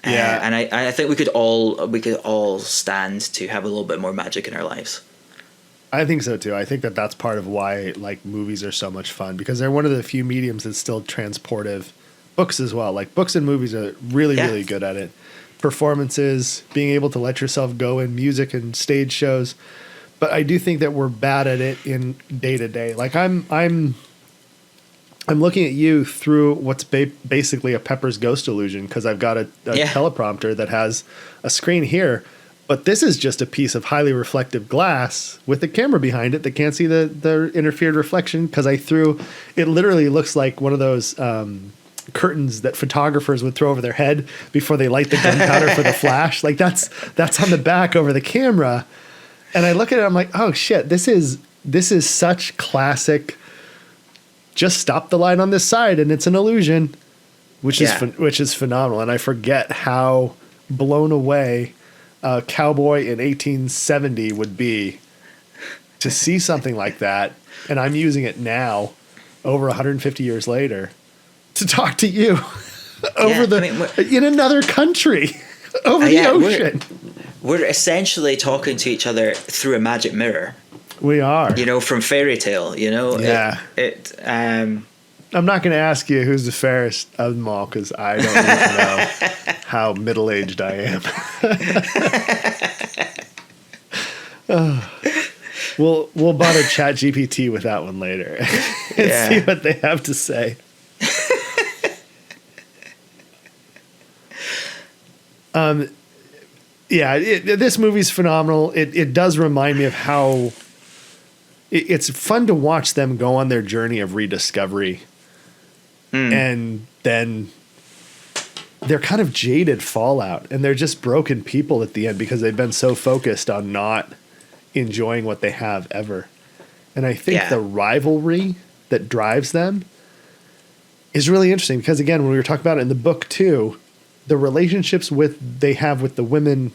Yeah. And I think we could all stand to have a little bit more magic in our lives. I think so too. I think that that's part of why like movies are so much fun, because they're one of the few mediums that's still transportive. Books as well. Like books and movies are really, really good at it. Performances, being able to let yourself go in music and stage shows. But I do think that we're bad at it in day to day. Like I'm looking at you through what's basically a Pepper's Ghost illusion, because I've got a teleprompter that has a screen here. But this is just a piece of highly reflective glass with a camera behind it that can't see the interfered reflection, because I threw it. Literally looks like one of those curtains that photographers would throw over their head before they light the gunpowder for the flash. Like that's on the back over the camera. And I look at it, I'm like, oh shit, this is such classic. Just stop the light on this side and it's an illusion, which is phenomenal. And I forget how blown away a cowboy in 1870 would be to see something like that. And I'm using it now, over 150 years later, to talk to you in another country over the ocean. We're essentially talking to each other through a magic mirror. We are. From fairy tale, Yeah. I'm not going to ask you who's the fairest of them all, because I don't need to know how middle-aged I am. We'll bother ChatGPT with that one later and see what they have to say. This movie's phenomenal. It does remind me of how it's fun to watch them go on their journey of rediscovery. And then they're kind of jaded fallout, and they're just broken people at the end because they've been so focused on not enjoying what they have ever. And I think the rivalry that drives them is really interesting, because again, when we were talking about it in the book too, the relationships they have with the women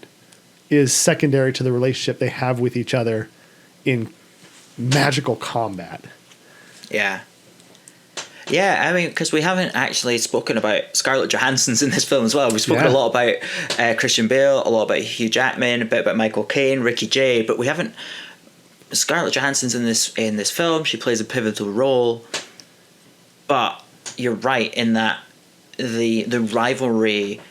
is secondary to the relationship they have with each other in magical combat. Yeah. Yeah, I mean, because we haven't actually spoken about Scarlett Johansson's in this film as well. We've spoken a lot about Christian Bale, a lot about Hugh Jackman, a bit about Michael Caine, Ricky Jay, but we haven't. Scarlett Johansson's in this film. She plays a pivotal role, but you're right in that the rivalry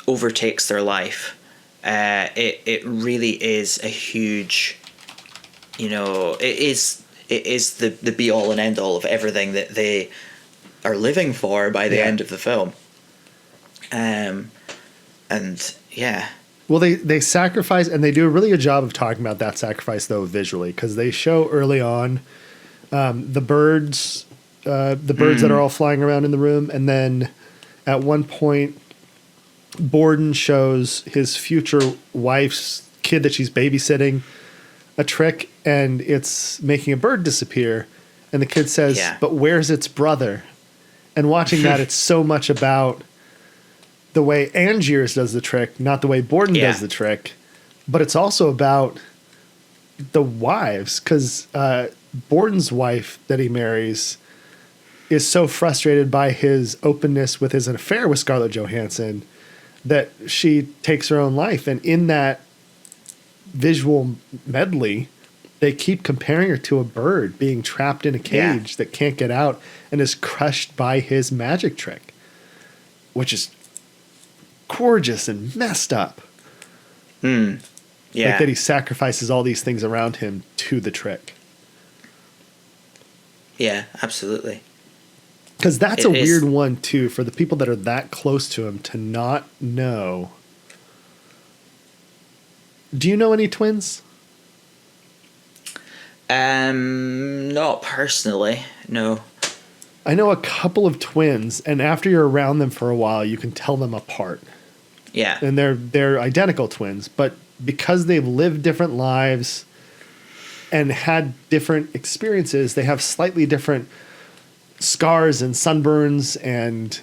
overtakes their life. It really is a huge, it is the be all and end all of everything that they are living for by the end of the film. Well, they sacrifice, and they do a really good job of talking about that sacrifice though visually, because they show early on the birds that are all flying around in the room, and then at one point Borden shows his future wife's kid that she's babysitting a trick, and it's making a bird disappear, and the kid says, but where's its brother? And watching that, it's so much about the way Angier does the trick, not the way Borden does the trick, but it's also about the wives, because Borden's wife that he marries is so frustrated by his openness with his affair with Scarlett Johansson that she takes her own life. And in that visual medley, they keep comparing her to a bird being trapped in a cage that can't get out and is crushed by his magic trick, which is gorgeous and messed up. Like that he sacrifices all these things around him to the trick. Yeah, absolutely. Because that's a weird one, too, for the people that are that close to him to not know. Do you know any twins? Not personally, no. I know a couple of twins, and after you're around them for a while, you can tell them apart. Yeah. And they're identical twins, but because they've lived different lives and had different experiences, they have slightly different scars and sunburns and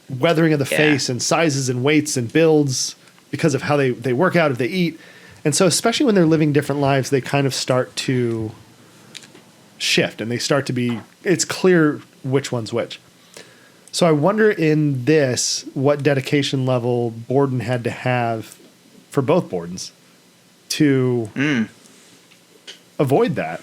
weathering of the face and sizes and weights and builds because of how they work out, if they eat. And so especially when they're living different lives, they kind of start to shift and they start to be, it's clear which one's which. So I wonder in this, what dedication level Borden had to have for both Bordens to avoid that.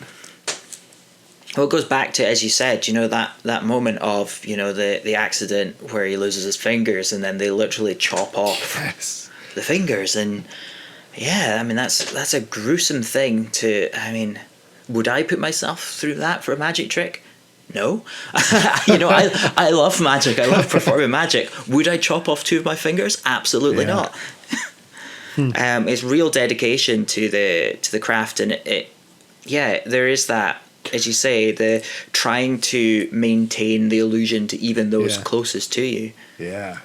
Well, it goes back to, as you said, you know, that moment of, you know, the accident where he loses his fingers and then they literally chop off the fingers. And yeah, I mean, that's a gruesome thing to, I mean, would I put myself through that for a magic trick? No. You know, I love magic. I love performing magic. Would I chop off 2 of my fingers? Absolutely not. It's real dedication to the craft, and it there is that, as you say, the trying to maintain the illusion to even those closest to you. Yeah.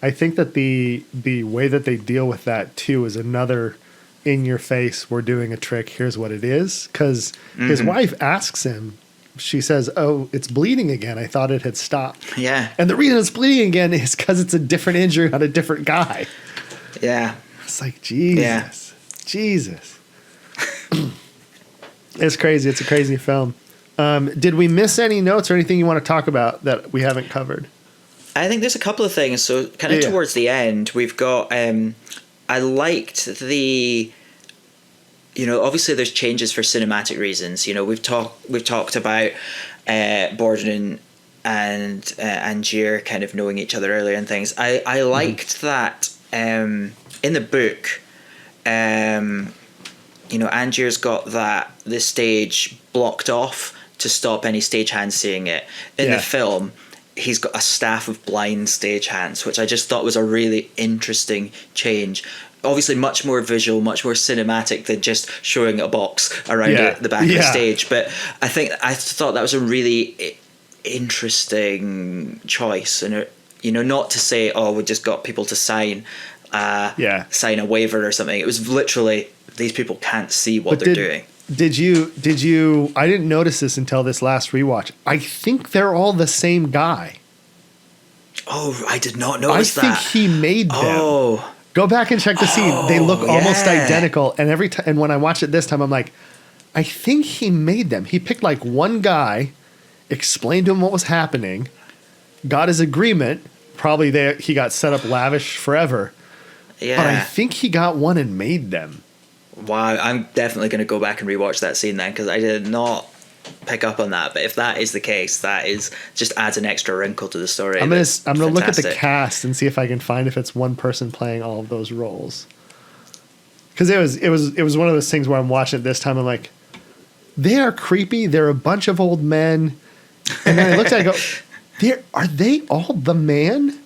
I think that the way that they deal with that too is another in your face, we're doing a trick, here's what it is. Because his wife asks him, she says, "Oh, it's bleeding again. I thought it had stopped." Yeah. And the reason it's bleeding again is because it's a different injury on a different guy. Yeah. It's like, Jesus. It's crazy. It's a crazy film. Did we miss any notes or anything you want to talk about that we haven't covered? I think there's a couple of things. So kind of towards the end, we've got, I liked the, you know, obviously there's changes for cinematic reasons. You know, we've talked about Borden and Angier kind of knowing each other earlier and things. I liked that in the book, you know, Angier's got the stage blocked off to stop any stagehands seeing it. In the film, he's got a staff of blind stagehands, which I just thought was a really interesting change. Obviously much more visual, much more cinematic than just showing a box around the back of the stage. But I thought that was a really interesting choice. And, you know, not to say, oh, we just got people to sign a waiver or something. It was literally, these people can't see what they're doing. Did you, I didn't notice this until this last rewatch. I think they're all the same guy. Oh, I did not notice that. I think he made them. Go back and check the scene. They look almost identical. And every time, and when I watch it this time, I'm like, I think he made them. He picked like one guy, explained to him what was happening, got his agreement. Probably he got set up lavish forever. Yeah. But I think he got one and made them. Wow, I'm definitely going to go back and rewatch that scene then, because I did not pick up on that. But if that is the case, that is just adds an extra wrinkle to the story. I'm gonna look at the cast and see if I can find if it's one person playing all of those roles. Because it was one of those things where I'm watching it this time. I'm like, they are creepy. They're a bunch of old men. And then I looked at it, I go, are they all the man?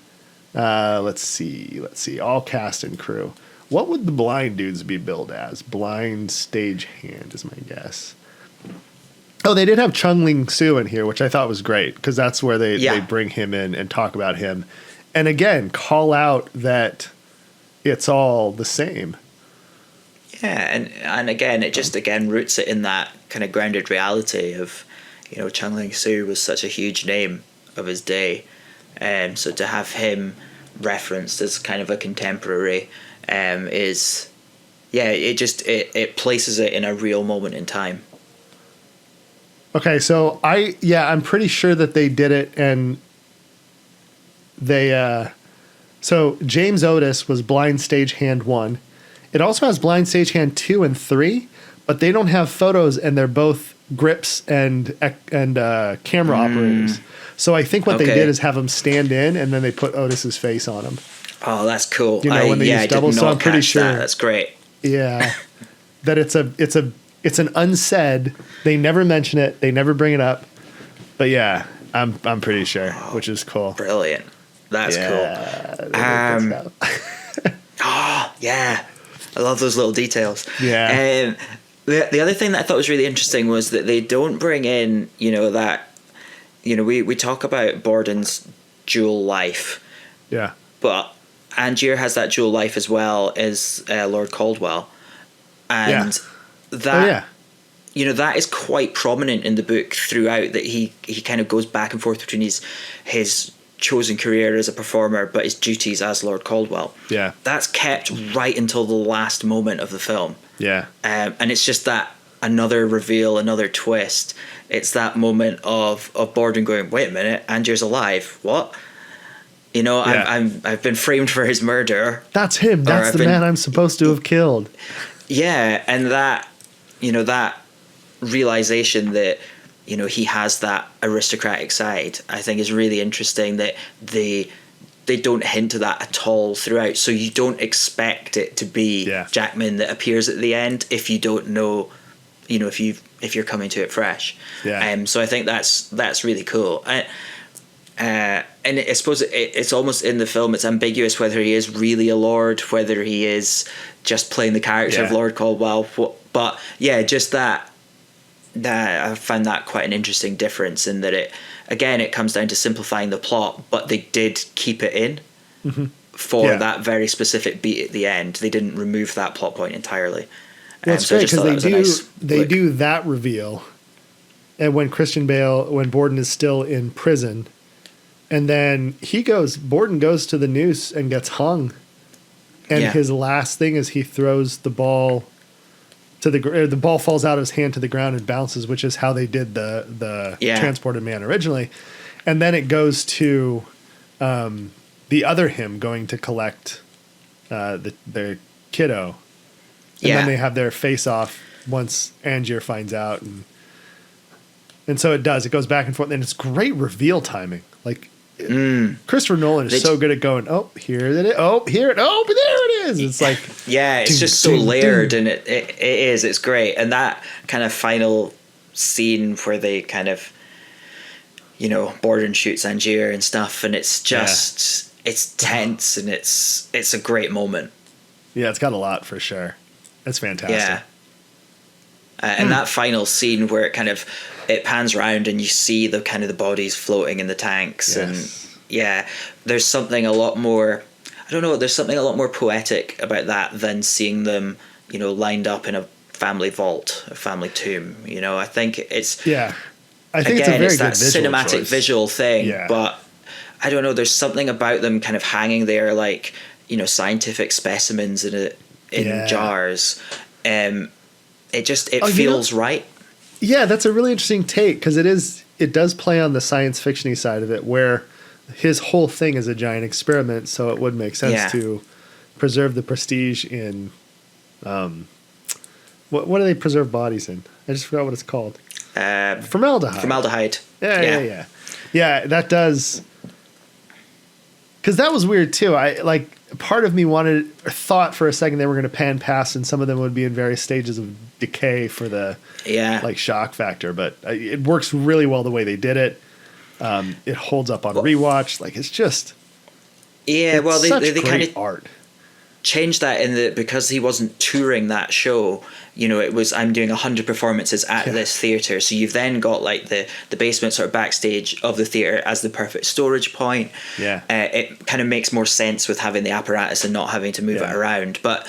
Let's see. All cast and crew. What would the blind dudes be billed as? Blind stagehand is my guess. Oh, they did have Chung Ling Soo in here, which I thought was great, because that's where they bring him in and talk about him. And again, call out that it's all the same. Yeah, and again, it just roots it in that kind of grounded reality of, you know, Chung Ling Soo was such a huge name of his day. So to have him referenced as kind of a contemporary it places it in a real moment in time. Okay, so I'm pretty sure that they did it, and they so James Otis was blind stagehand 1. It also has blind stagehand 2 and 3, but they don't have photos, and they're both grips and camera operators. So I think what they did is have them stand in, and then they put Otis's face on them. Oh, that's cool. You know, when they use double, so I'm pretty sure that's great. Yeah, that it's an unsaid. They never mention it. They never bring it up. But yeah, I'm pretty sure, which is cool. Brilliant. That's cool. Yeah, I love those little details. Yeah. The other thing that I thought was really interesting was that they don't bring in, you know, that, you know, we talk about Borden's dual life. Yeah. But Angier has that dual life as well as Lord Caldwell. And that, you know, that is quite prominent in the book throughout, that he kind of goes back and forth between his chosen career as a performer, but his duties as Lord Caldwell. Yeah. That's kept right until the last moment of the film. Yeah. And it's just that another reveal, another twist. It's that moment of Borden going, wait a minute, Angier's alive. What? You know, Yeah. I've been framed for his murder. That's him. That's the man I'm supposed to have killed. Yeah, and that, you know, that realization that, you know, he has that aristocratic side, I think is really interesting, that they don't hint to that at all throughout. So you don't expect it to be Jackman that appears at the end if you don't know, you know, if you're coming to it fresh. Yeah. So I think that's really cool. And I suppose it's almost in the film, it's ambiguous whether he is really a lord, whether he is just playing the character of Lord Caldwell. But yeah, just that I found that quite an interesting difference, in that it comes down to simplifying the plot, but they did keep it in for that very specific beat at the end. They didn't remove that plot point entirely. Well, it's great because they do that reveal, and when Borden is still in prison. And then Borden goes to the noose and gets hung. And his last thing is he throws the ball the ball falls out of his hand to the ground and bounces, which is how they did the transported man originally. And then it goes to the other him going to collect the kiddo. And then they have their face off once Angier finds out. And so it goes back and forth. And it's great reveal timing. Like, Christopher Nolan is so good at going, oh, here it is. Oh, there it is. It's like, it's just so layered, and it is. It's great. And that kind of final scene where they kind of, you know, Borden shoots Angier and stuff, and it's just it's tense, and it's a great moment. Yeah, it's got a lot for sure. It's fantastic. Yeah. And that final scene where it pans around and you see the kind of the bodies floating in the tanks, and there's something a lot more, I don't know, there's something a lot more poetic about that than seeing them, you know, lined up in a family vault, a family tomb. You know, I think it's I think it's a very it's good that cinematic visual thing, but I don't know, there's something about them kind of hanging there like, you know, scientific specimens in jars. It feels right. Yeah, that's a really interesting take, because it does play on the science fiction-y side of it, where his whole thing is a giant experiment, so it would make sense to preserve the prestige in what do they preserve bodies in? I just forgot what it's called. Formaldehyde. Yeah, that does, because that was weird too. Part of me thought for a second they were going to pan past, and some of them would be in various stages of decay for the shock factor, but it works really well the way they did it. It holds up on rewatch. Like, it's just they kind of art. Changed that because he wasn't touring that show. You know, it was, I'm doing 100 performances at this theatre. So you've then got like the basement sort of backstage of the theatre as the perfect storage point. Yeah. It kind of makes more sense with having the apparatus and not having to move it around. But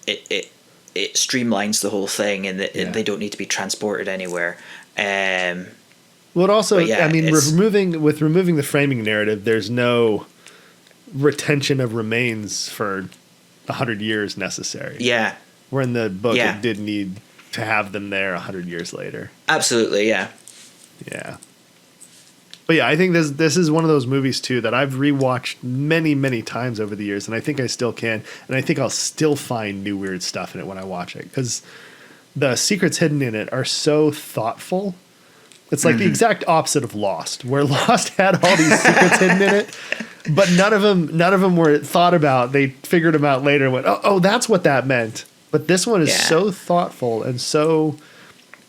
it streamlines the whole thing, and they don't need to be transported anywhere. Well, it also, removing the framing narrative, there's no retention of remains for 100 years necessary. Yeah. Where in the book it did need to have them there 100 years later. Absolutely, yeah. Yeah. But yeah, I think this is one of those movies too that I've rewatched many, many times over the years, and I think I still can, and I think I'll still find new weird stuff in it when I watch it, because the secrets hidden in it are so thoughtful. It's like the exact opposite of Lost, where Lost had all these secrets hidden in it, but none of them were thought about. They figured them out later and went, oh, that's what that meant. But this one is so thoughtful and so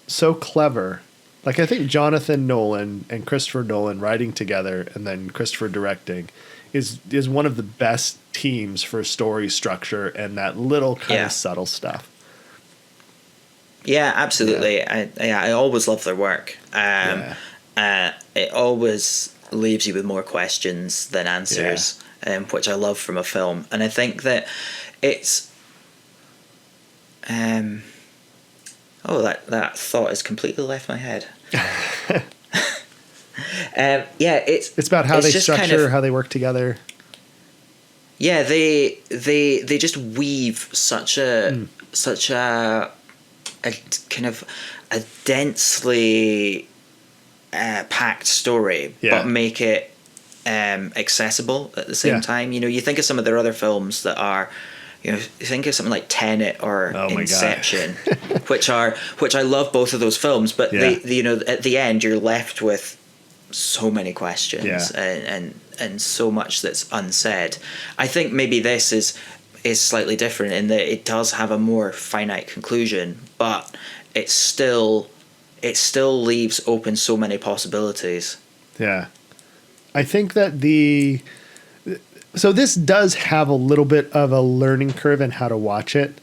clever. Like, I think Jonathan Nolan and Christopher Nolan writing together and then Christopher directing is one of the best teams for story structure and that little kind of subtle stuff. Yeah, absolutely. Yeah. I always love their work. It always leaves you with more questions than answers, which I love from a film. And I think that it's that thought has completely left my head. It's about how they just structure, how they work together. Yeah, they just weave such a kind of a densely packed story, but make it accessible at the same time. You think of some of their other films that are, you think of something like Tenet or Inception, which I love both of those films, but they at the end you're left with so many questions and so much that's unsaid. I think maybe this is slightly different in that it does have a more finite conclusion, but it still leaves open so many possibilities. Yeah. I think that so this does have a little bit of a learning curve in how to watch it.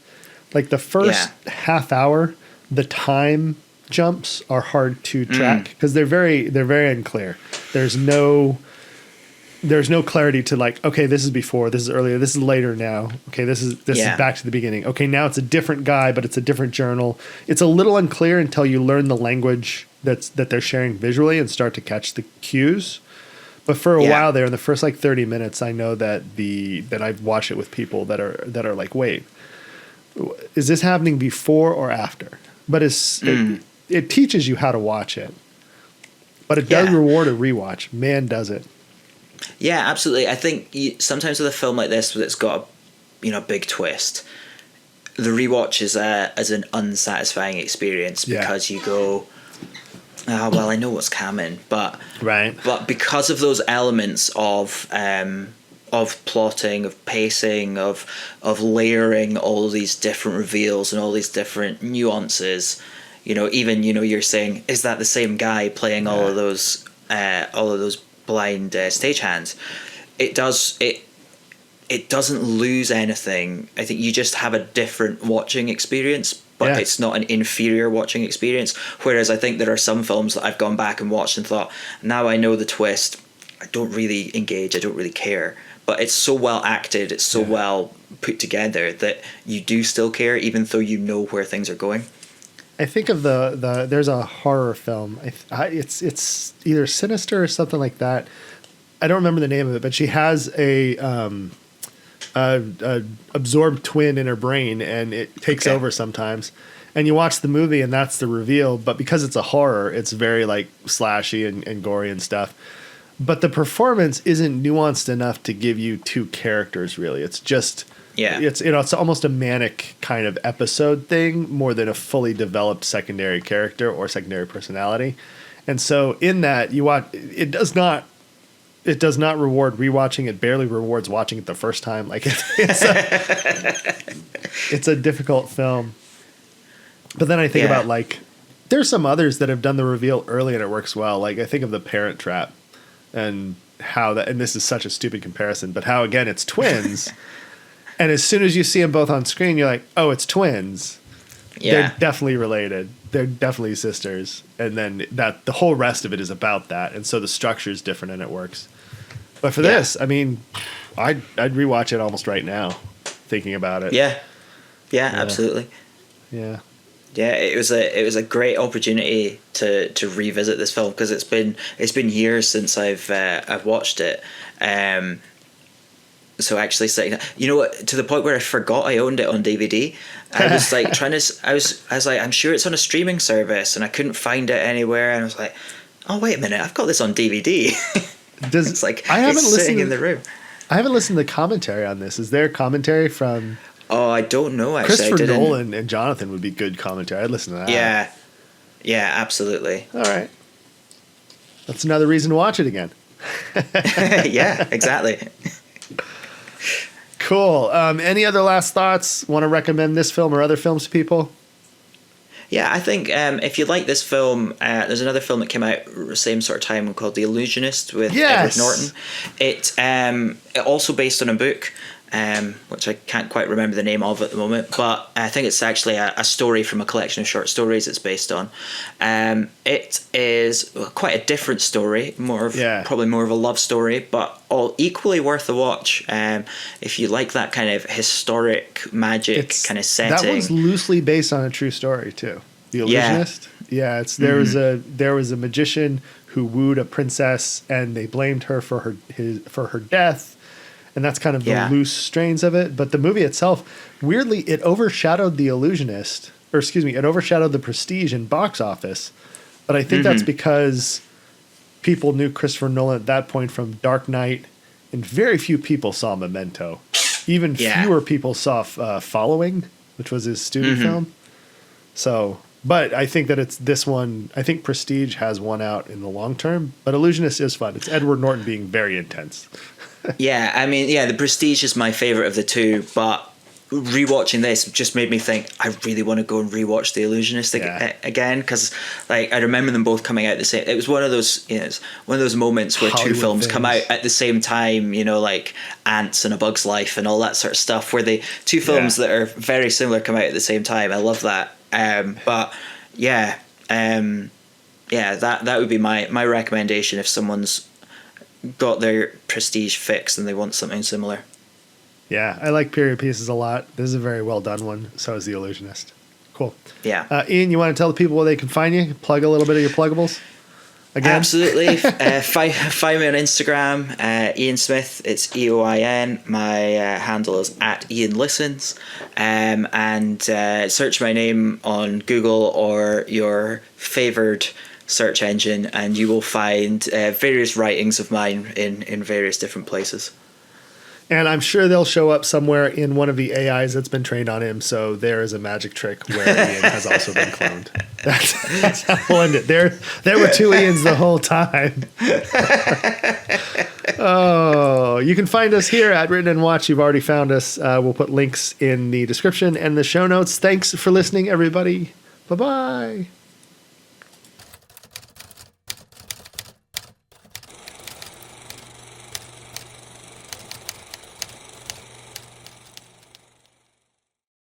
Like the first half hour, the time jumps are hard to track because they're very unclear. There's no clarity to like, okay, this is before, this is earlier, this is later now. Okay, this is back to the beginning. Okay, now it's a different guy, but it's a different journal. It's a little unclear until you learn the language that they're sharing visually and start to catch the cues. But for a while there, in the first like 30 minutes, I know that I've watched it with people that are like, wait, is this happening before or after? But it teaches you how to watch it. But it does reward a rewatch. Man, does it. Yeah, absolutely. I think sometimes with a film like this, that's got a big twist, the rewatch is an unsatisfying experience because you go, oh, well, I know what's coming, but because of those elements of plotting, of pacing, of layering all these different reveals and all these different nuances, even you're saying, is that the same guy playing all of those blind stagehands? It doesn't lose anything. I think you just have a different watching experience, but it's not an inferior watching experience. Whereas I think there are some films that I've gone back and watched and thought, now I know the twist, I don't really engage, I don't really care. But it's so well acted, it's so well put together that you do still care, even though you know where things are going. I think of there's a horror film. It's either Sinister or something like that. I don't remember the name of it, but she has a absorbed twin in her brain, and it takes over sometimes. And you watch the movie, and that's the reveal. But because it's a horror, it's very like slashy and gory and stuff. But the performance isn't nuanced enough to give you two characters. Really, it's just it's almost a manic kind of episode thing more than a fully developed secondary character or secondary personality. And so in that you watch, it does not reward rewatching. It barely rewards watching it the first time. Like it's a difficult film. But then I think about like, there's some others that have done the reveal early and it works well. Like I think of The Parent Trap and how that, and this is such a stupid comparison, but how again, it's twins. And as soon as you see them both on screen, you're like, oh, it's twins. Yeah. They're definitely related. They're definitely sisters. And then that the whole rest of it is about that. And so the structure is different and it works. But for this, I mean, I'd rewatch it almost right now, thinking about it. Yeah, absolutely. Yeah. Yeah, it was a great opportunity to revisit this film because it's been years since I've watched it. So actually sitting, to the point where I forgot I owned it on DVD. I was like I was like, I'm sure it's on a streaming service, and I couldn't find it anywhere. And I was like, oh wait a minute, I've got this on DVD. It's like I haven't listened in the room. I haven't listened to the commentary on this. Is there commentary from? Oh, I don't know. Actually, Christopher Nolan and Johansson would be good commentary. I'd listen to that. Yeah, absolutely. All right, that's another reason to watch it again. Yeah, exactly. Cool. Any other last thoughts? Want to recommend this film or other films to people? Yeah, I think if you like this film, there's another film that came out same sort of time called The Illusionist with Edward Norton. It's also based on a book, which I can't quite remember the name of at the moment, but I think it's actually a story from a collection of short stories it's based on. It is quite a different story, probably more of a love story, but all equally worth a watch. If you like that kind of historic magic kind of setting. That one's loosely based on a true story too. The Illusionist. Yeah, there was a magician who wooed a princess, and they blamed her for her death. And that's kind of the loose strains of it. But the movie itself, weirdly, it overshadowed The Illusionist, it overshadowed The Prestige in box office. But I think that's because people knew Christopher Nolan at that point from Dark Knight, and very few people saw Memento. Even fewer people saw Following, which was his student film. So, but I think that it's this one. I think Prestige has won out in the long term, but Illusionist is fun. It's Edward Norton being very intense. Yeah, I mean, The Prestige is my favorite of the two, but rewatching this just made me think I really want to go and rewatch The Illusionist again, because like I remember them both coming out the same. It was one of those, one of those moments where Hollywood two films things come out at the same time, like Ants and A Bug's Life and all that sort of stuff, where they two films that are very similar come out at the same time. I love that. But that would be my recommendation if someone's got their Prestige fix and they want something similar. Yeah, I like period pieces a lot. This is a very well done one. So is The Illusionist. Cool. Yeah. Ian, you want to tell the people where they can find you? Plug a little bit of your pluggables? Again? Absolutely. Find me on Instagram, Eoin Smith. It's EOIN. My handle is @IanListens. And search my name on Google or your favoured search engine, and you will find various writings of mine in various different places. And I'm sure they'll show up somewhere in one of the AIs that's been trained on him. So there is a magic trick where Ian has also been cloned. That's how we'll end it. There were two Ians the whole time. Oh, you can find us here at Written and Watch. You've already found us. We'll put links in the description and the show notes. Thanks for listening, everybody. Bye-bye.